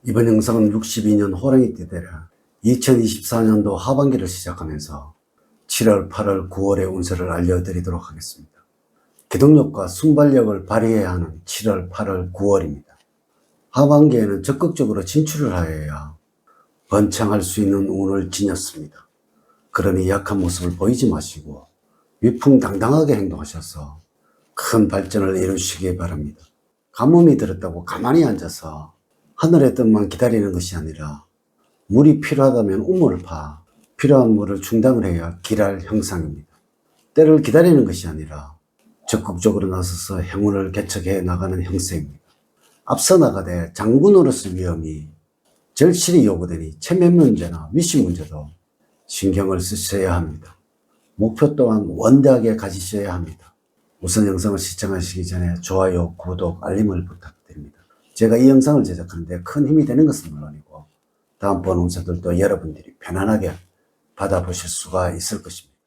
이번 영상은 62년 호랑이띠 되라 2024년도 하반기를 시작하면서 7월, 8월, 9월의 운세를 알려드리도록 하겠습니다. 기동력과 순발력을 발휘해야 하는 7월, 8월, 9월입니다. 하반기에는 적극적으로 진출을 하여야 번창할 수 있는 운을 지녔습니다. 그러니 약한 모습을 보이지 마시고 위풍당당하게 행동하셔서 큰 발전을 이루시기 바랍니다. 가뭄이 들었다고 가만히 앉아서 하늘의 뜻만 기다리는 것이 아니라 물이 필요하다면 우물을 파 필요한 물을 충당을 해야 길할 형상입니다. 때를 기다리는 것이 아니라 적극적으로 나서서 행운을 개척해 나가는 형세입니다. 앞서 나가되 장군으로서 위험이 절실히 요구되니 체면 문제나 위시 문제도 신경을 쓰셔야 합니다. 목표 또한 원대하게 가지셔야 합니다. 우선 영상을 시청하시기 전에 좋아요, 구독, 알림을 부탁드립니다. 제가 이 영상을 제작하는데 큰 힘이 되는 것은 물론이고 다음번 운세들도 여러분들이 편안하게 받아보실 수가 있을 것입니다.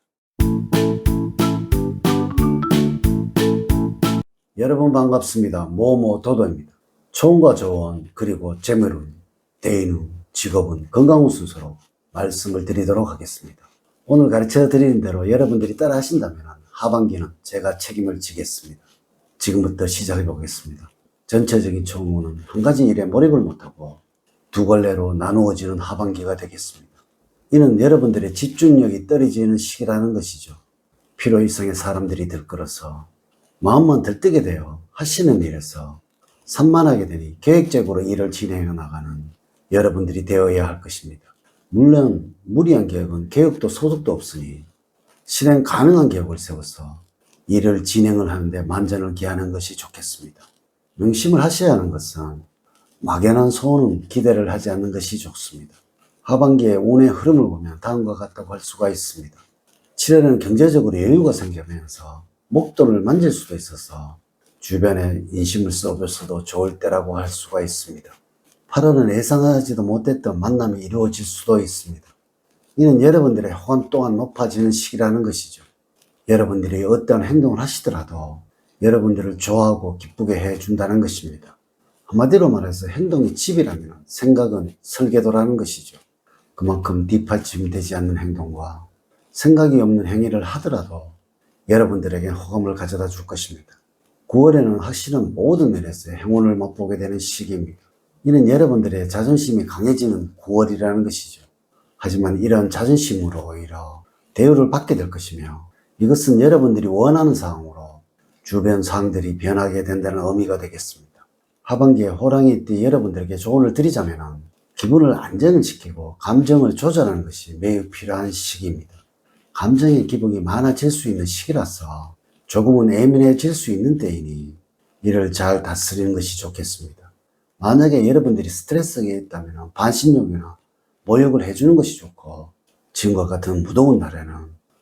여러분 반갑습니다. 모모도도입니다. 초운과 조운 그리고 재물운, 대인운, 직업운, 건강운 순서로 말씀을 드리도록 하겠습니다. 오늘 가르쳐 드리는 대로 여러분들이 따라 하신다면 하반기는 제가 책임을 지겠습니다. 지금부터 시작해 보겠습니다. 전체적인 초운은 한 가지 일에 몰입을 못하고 두 갈래로 나누어지는 하반기가 되겠습니다. 이는 여러분들의 집중력이 떨어지는 시기라는 것이죠. 필요 이상의 사람들이 들끓어서 마음만 들뜨게 되어 하시는 일에서 산만하게 되니 계획적으로 일을 진행해 나가는 여러분들이 되어야 할 것입니다. 물론 무리한 계획은 계획도 소득도 없으니 실행 가능한 계획을 세워서 일을 진행을 하는데 만전을 기하는 것이 좋겠습니다. 명심을 하셔야 하는 것은 막연한 소원은 기대를 하지 않는 것이 좋습니다. 하반기에 운의 흐름을 보면 다음과 같다고 할 수가 있습니다. 7월에는 경제적으로 여유가 생기면서 목돈을 만질 수도 있어서 주변에 인심을 써줘서도 좋을 때라고 할 수가 있습니다. 8월은 예상하지도 못했던 만남이 이루어질 수도 있습니다. 이는 여러분들의 호감 또한 높아지는 시기라는 것이죠. 여러분들이 어떤 행동을 하시더라도 여러분들을 좋아하고 기쁘게 해준다는 것입니다. 한마디로 말해서 행동이 집이라면 생각은 설계도라는 것이죠. 그만큼 뒷받침되지 않는 행동과 생각이 없는 행위를 하더라도 여러분들에게 호감을 가져다 줄 것입니다. 9월에는 확실한 모든 면에서 행운을 맛보게 되는 시기입니다. 이는 여러분들의 자존심이 강해지는 9월이라는 것이죠. 하지만 이런 자존심으로 오히려 대우를 받게 될 것이며 이것은 여러분들이 원하는 상황으로 주변 상황들이 변하게 된다는 의미가 되겠습니다. 하반기에 호랑이띠 여러분들에게 조언을 드리자면 기분을 안정을 지키고 감정을 조절하는 것이 매우 필요한 시기입니다. 감정의 기복이 많아질 수 있는 시기라서 조금은 예민해질 수 있는 때이니 이를 잘 다스리는 것이 좋겠습니다. 만약에 여러분들이 스트레스가 있다면 반신욕이나 모욕을 해주는 것이 좋고 지금과 같은 무더운 날에는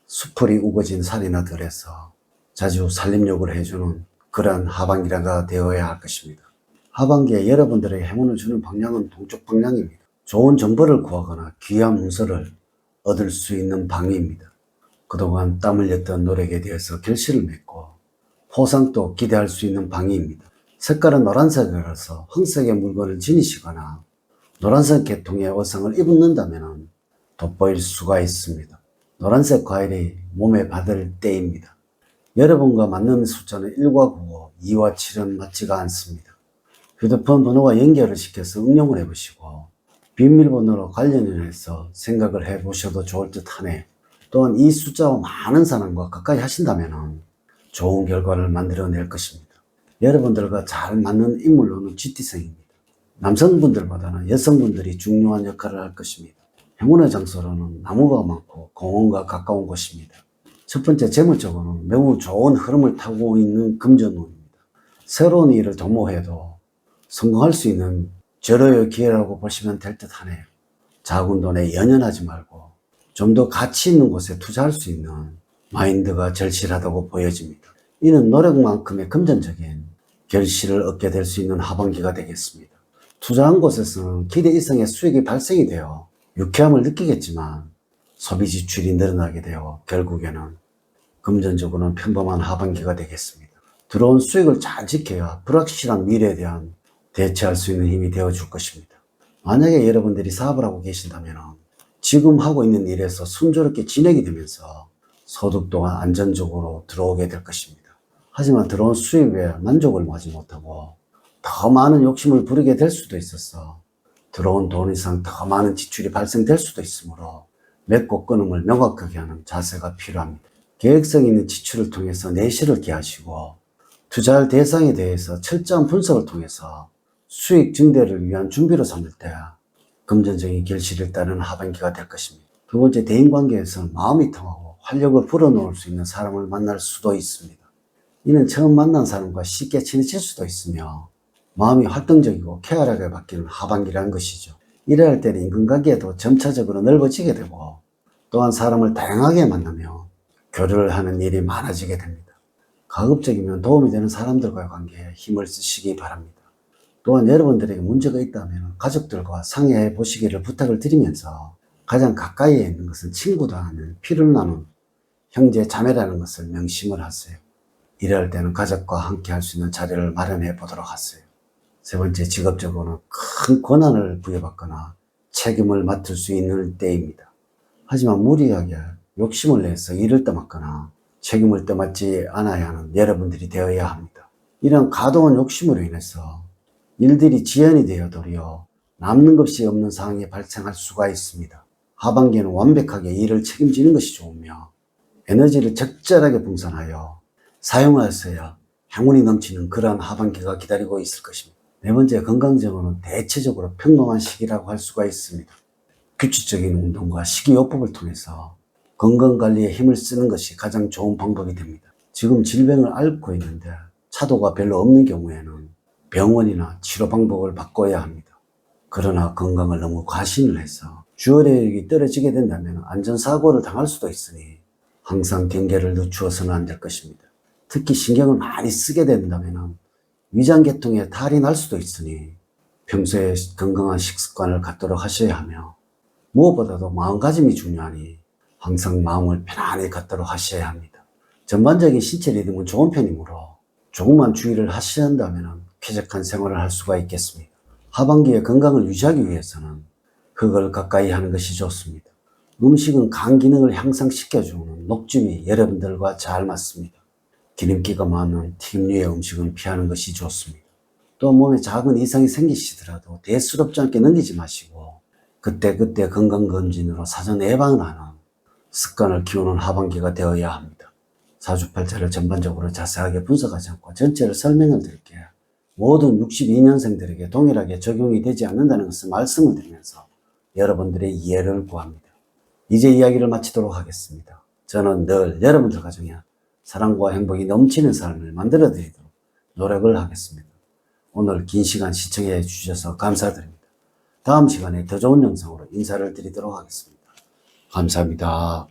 수풀이 우거진 산이나 들에서 자주 산림욕을 해주는 그러한 하반기가 되어야 할 것입니다. 하반기에 여러분들에게 행운을 주는 방향은 동쪽 방향입니다. 좋은 정보를 구하거나 귀한 문서를 얻을 수 있는 방위입니다. 그동안 땀 흘렸던 노력에 대해서 결실을 맺고 포상도 기대할 수 있는 방위입니다. 색깔은 노란색이라서 황색의 물건을 지니시거나 노란색 계통의 의상을 입는다면 돋보일 수가 있습니다. 노란색 과일이 몸에 받을 때입니다. 여러분과 맞는 숫자는 1과 9, 2와 7은 맞지가 않습니다. 휴대폰 번호와 연결을 시켜서 응용을 해보시고 비밀번호로 관련해서 생각을 해보셔도 좋을 듯 하네요. 또한 이 숫자와 많은 사람과 가까이 하신다면 좋은 결과를 만들어낼 것입니다. 여러분들과 잘 맞는 인물로는 GT생입니다. 남성분들보다는 여성분들이 중요한 역할을 할 것입니다. 행운의 장소로는 나무가 많고 공원과 가까운 곳입니다. 첫 번째 재물적으로는 매우 좋은 흐름을 타고 있는 금전운입니다. 새로운 일을 도모해도 성공할 수 있는 절호의 기회라고 보시면 될 듯 하네요. 작은 돈에 연연하지 말고 좀 더 가치 있는 곳에 투자할 수 있는 마인드가 절실하다고 보여집니다. 이는 노력만큼의 금전적인 결실을 얻게 될 수 있는 하반기가 되겠습니다. 투자한 곳에서는 기대 이상의 수익이 발생이 되어 유쾌함을 느끼겠지만 소비 지출이 늘어나게 되어 결국에는 금전적으로는 평범한 하반기가 되겠습니다. 들어온 수익을 잘 지켜야 불확실한 미래에 대한 대처할 수 있는 힘이 되어줄 것입니다. 만약에 여러분들이 사업을 하고 계신다면 지금 하고 있는 일에서 순조롭게 진행이 되면서 소득 또한 안정적으로 들어오게 될 것입니다. 하지만 들어온 수입에 만족을 하지 못하고 더 많은 욕심을 부리게 될 수도 있어서 들어온 돈 이상 더 많은 지출이 발생될 수도 있으므로 맺고 끊음을 명확하게 하는 자세가 필요합니다. 계획성 있는 지출을 통해서 내실을 기하시고 투자할 대상에 대해서 철저한 분석을 통해서 수익 증대를 위한 준비로 삼을 때 금전적인 결실을 따르는 하반기가 될 것입니다. 두 번째, 대인관계에서는 마음이 통하고 활력을 불어넣을 수 있는 사람을 만날 수도 있습니다. 이는 처음 만난 사람과 쉽게 친해질 수도 있으며 마음이 활동적이고 쾌활하게 바뀌는 하반기라는 것이죠. 일해야 할 때는 인간관계도 점차적으로 넓어지게 되고 또한 사람을 다양하게 만나며 교류를 하는 일이 많아지게 됩니다. 가급적이면 도움이 되는 사람들과의 관계에 힘을 쓰시기 바랍니다. 또한 여러분들에게 문제가 있다면 가족들과 상의해 보시기를 부탁을 드리면서 가장 가까이에 있는 것은 친구도 아닌 피를 나눈 형제 자매라는 것을 명심을 하세요. 일할 때는 가족과 함께 할 수 있는 자리를 마련해 보도록 하세요. 세 번째, 직업적으로는 큰 권한을 부여받거나 책임을 맡을 수 있는 때입니다. 하지만 무리하게 욕심을 내서 일을 떠맡거나 책임을 떠맡지 않아야 하는 여러분들이 되어야 합니다. 이런 과도한 욕심으로 인해서 일들이 지연이 되어 도리어 남는 것이 없는 상황이 발생할 수가 있습니다. 하반기에는 완벽하게 일을 책임지는 것이 좋으며 에너지를 적절하게 분산하여 사용하였어야 행운이 넘치는 그러한 하반기가 기다리고 있을 것입니다. 네 번째, 건강적으로는 대체적으로 평범한 시기라고 할 수가 있습니다. 규칙적인 운동과 식이요법을 통해서 건강관리에 힘을 쓰는 것이 가장 좋은 방법이 됩니다. 지금 질병을 앓고 있는데 차도가 별로 없는 경우에는 병원이나 치료 방법을 바꿔야 합니다. 그러나 건강을 너무 과신을 해서 주의력이 떨어지게 된다면 안전사고를 당할 수도 있으니 항상 경계를 늦추어서는 안 될 것입니다. 특히 신경을 많이 쓰게 된다면 위장계통에 탈이 날 수도 있으니 평소에 건강한 식습관을 갖도록 하셔야 하며 무엇보다도 마음가짐이 중요하니 항상 마음을 편안히 갖도록 하셔야 합니다. 전반적인 신체 리듬은 좋은 편이므로 조금만 주의를 하셔야 한다면 쾌적한 생활을 할 수가 있겠습니다. 하반기에 건강을 유지하기 위해서는 흙을 가까이 하는 것이 좋습니다. 음식은 간 기능을 향상시켜주는 녹즙이 여러분들과 잘 맞습니다. 기름기가 많은 튀김류의 음식은 피하는 것이 좋습니다. 또 몸에 작은 이상이 생기시더라도 대수롭지 않게 넘기지 마시고 그때그때 건강검진으로 사전 예방을 하는 습관을 키우는 하반기가 되어야 합니다. 사주팔자를 전반적으로 자세하게 분석하지 않고 전체를 설명을 드릴게요. 모든 62년생들에게 동일하게 적용이 되지 않는다는 것을 말씀을 드리면서 여러분들의 이해를 구합니다. 이제 이야기를 마치도록 하겠습니다. 저는 늘 여러분들 가정에 사랑과 행복이 넘치는 삶을 만들어 드리도록 노력을 하겠습니다. 오늘 긴 시간 시청해 주셔서 감사드립니다. 다음 시간에 더 좋은 영상으로 인사를 드리도록 하겠습니다. 감사합니다.